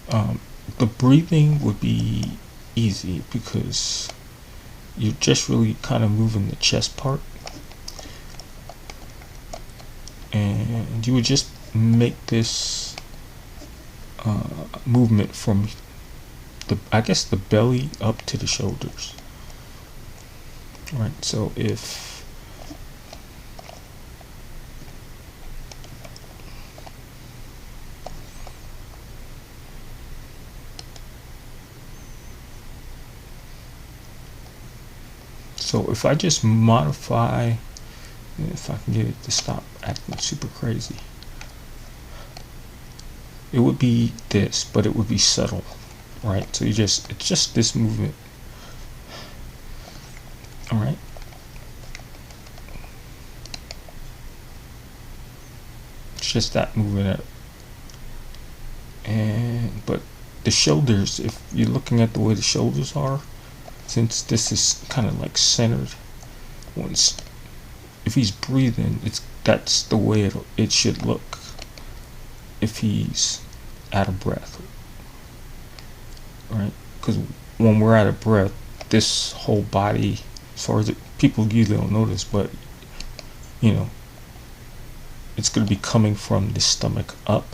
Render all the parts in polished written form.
The breathing would be easy because you're just really kind of moving the chest part, and you would just make this movement from the belly up to the shoulders. Right, so if I just modify, if I can get it to stop acting super crazy, it would be this, but it would be subtle, right? So it's just this movement. All right. It's just that movement. But the shoulders, if you're looking at the way the shoulders are, since this is kind of like centered, if he's breathing, that's the way it should look if he's out of breath, right? Because when we're out of breath, this whole body, as far as people usually don't notice, but it's going to be coming from the stomach up,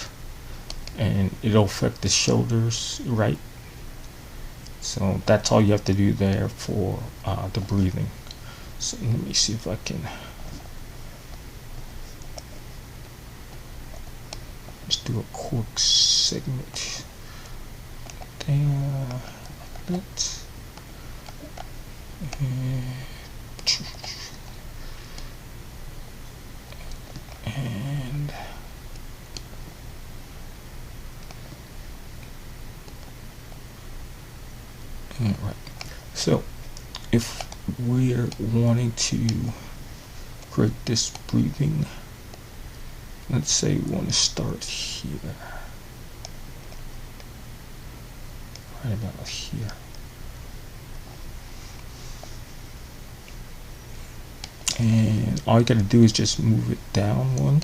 and it'll affect the shoulders, right? So that's all you have to do there for the breathing. So let me see if I can just do a quick segment there, like that. And right. So if we're wanting to create this breathing, let's say we want to start here, right about here. And all you gotta do is just move it down one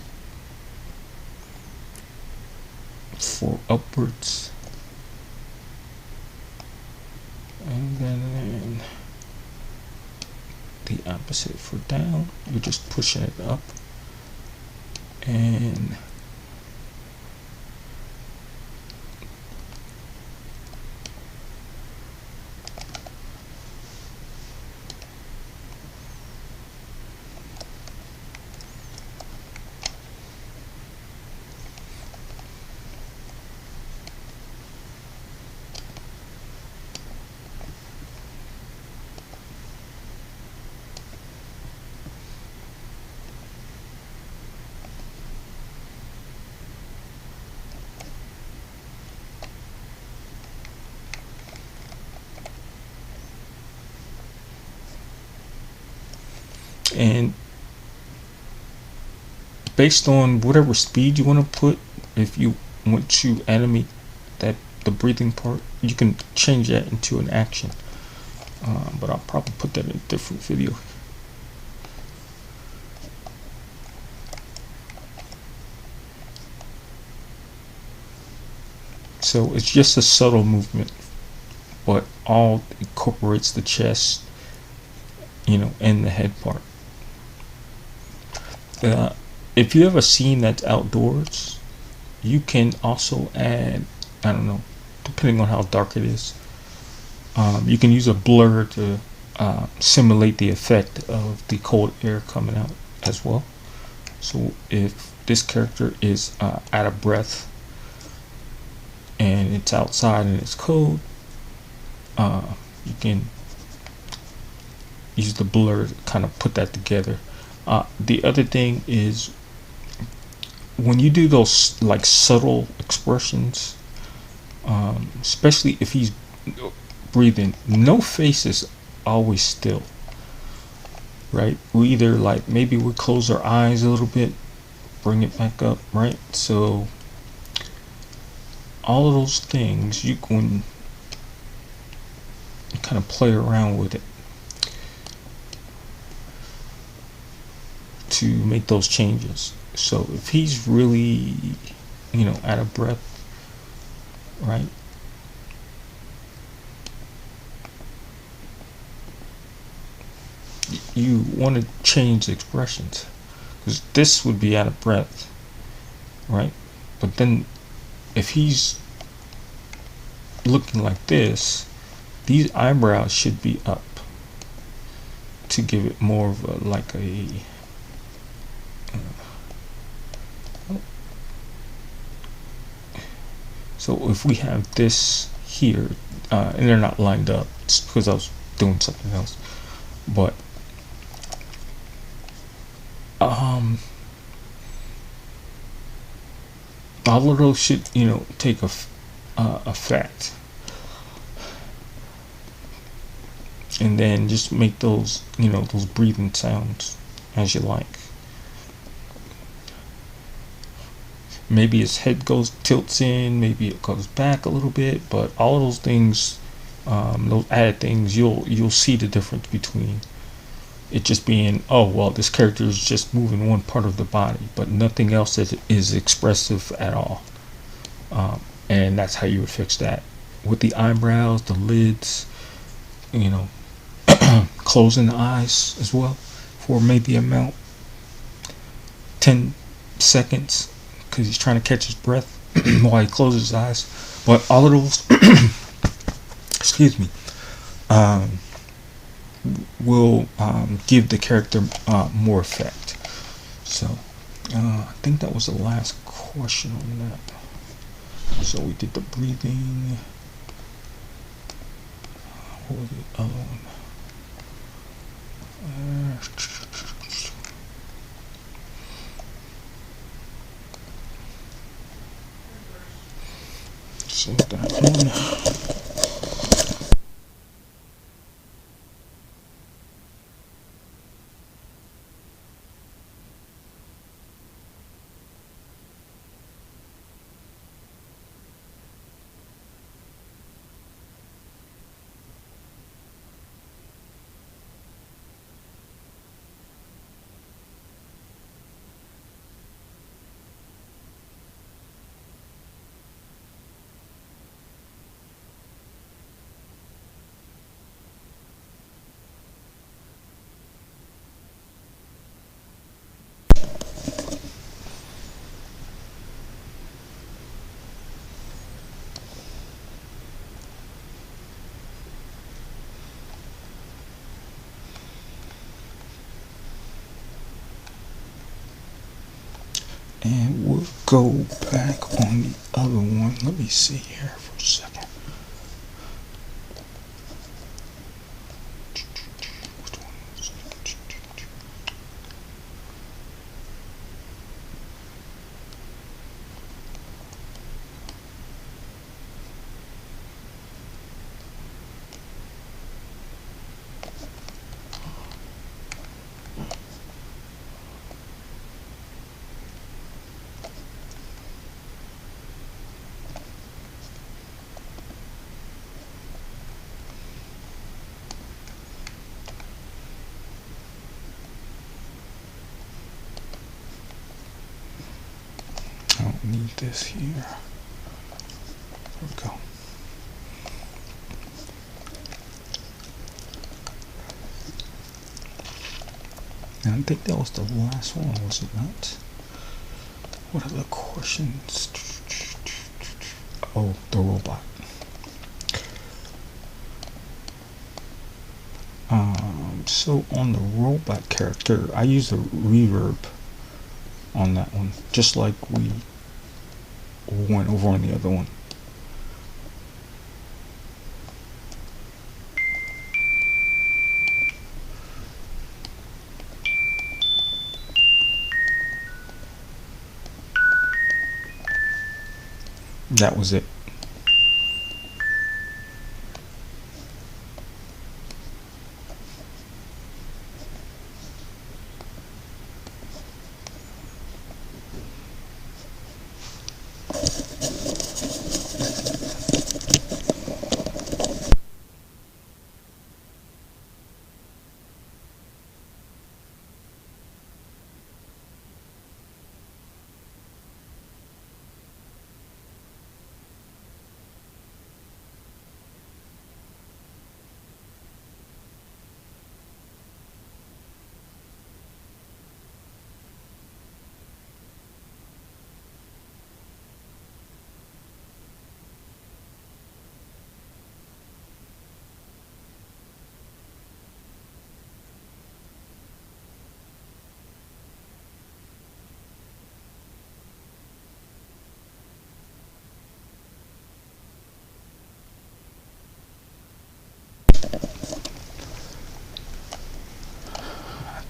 for upwards, and then the opposite for down. You're just pushing it up, and based on whatever speed you want to put, if you want to animate the breathing part, you can change that into an action, but I'll probably put that in a different video. So it's just a subtle movement, but all incorporates the chest, and the head part. If you have a scene that's outdoors, you can also add, I don't know, depending on how dark it is, you can use a blur to simulate the effect of the cold air coming out as well. So if this character is out of breath and it's outside and it's cold, you can use the blur to kind of put that together. The other thing is, when you do those like subtle expressions, especially if he's breathing, no face is always still, right? We either maybe we close our eyes a little bit, bring it back up, right? So all of those things, you can kind of play around with it to make those changes. So if he's really out of breath, right? You want to change expressions because this would be out of breath, right? But then if he's looking like this, these eyebrows should be up to give it more of a like a so if we have this here and they're not lined up, it's because I was doing something else, but all of those should take effect, and then just make those those breathing sounds as you like. Maybe his head tilts in, maybe it goes back a little bit, but all of those things, those added things, you'll see the difference between it just being, oh well, this character is just moving one part of the body, but nothing else is expressive at all. And that's how you would fix that with the eyebrows, the lids, you know, closing the eyes as well for maybe amount 10 seconds because he's trying to catch his breath while he closes his eyes. But all of those, excuse me, will give the character more effect. So I think that was the last question on that. So we did the breathing. What was the other one? So that one. And we'll go back on the other one. Let me see here for a second. I don't need this here. There we go. And I think that was the last one, was it not? What are the questions? Oh, the robot. So on the robot character, I use a reverb on that one, just like we went over on the other one. That was it.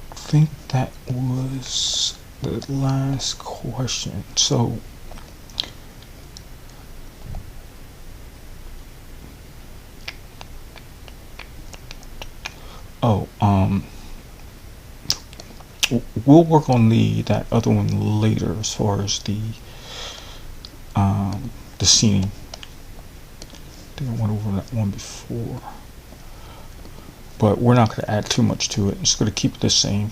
I think that was the last question. So, oh, we'll work on that other one later as far as the scene. I think I went over that one before, but we're not going to add too much to it. It's going to keep it the same.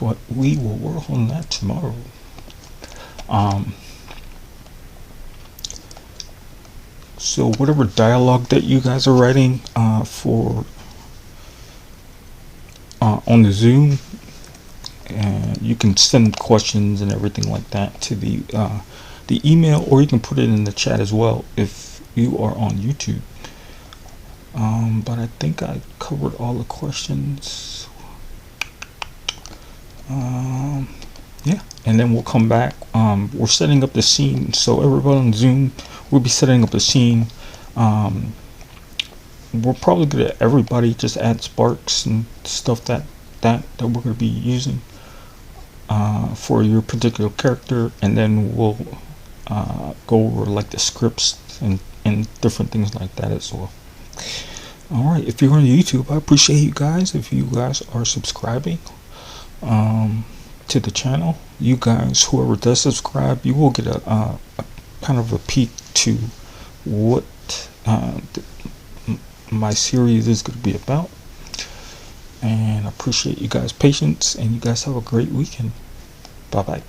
But we will work on that tomorrow. So whatever dialogue that you guys are writing for on the Zoom, you can send questions and everything like that to the email, or you can put it in the chat as well if you are on YouTube. But I think I covered all the questions. Yeah, and then we'll come back. We're setting up the scene, so everybody on Zoom will be setting up the scene. We're probably gonna everybody just add sparks and stuff that we're gonna be using for your particular character, and then we'll go over like the scripts and different things like that as well. Alright, if you're on YouTube, I appreciate you guys. If you guys are subscribing to the channel, you guys, whoever does subscribe, you will get a kind of a peek to what my series is going to be about. And I appreciate you guys' patience, and you guys have a great weekend. Bye bye.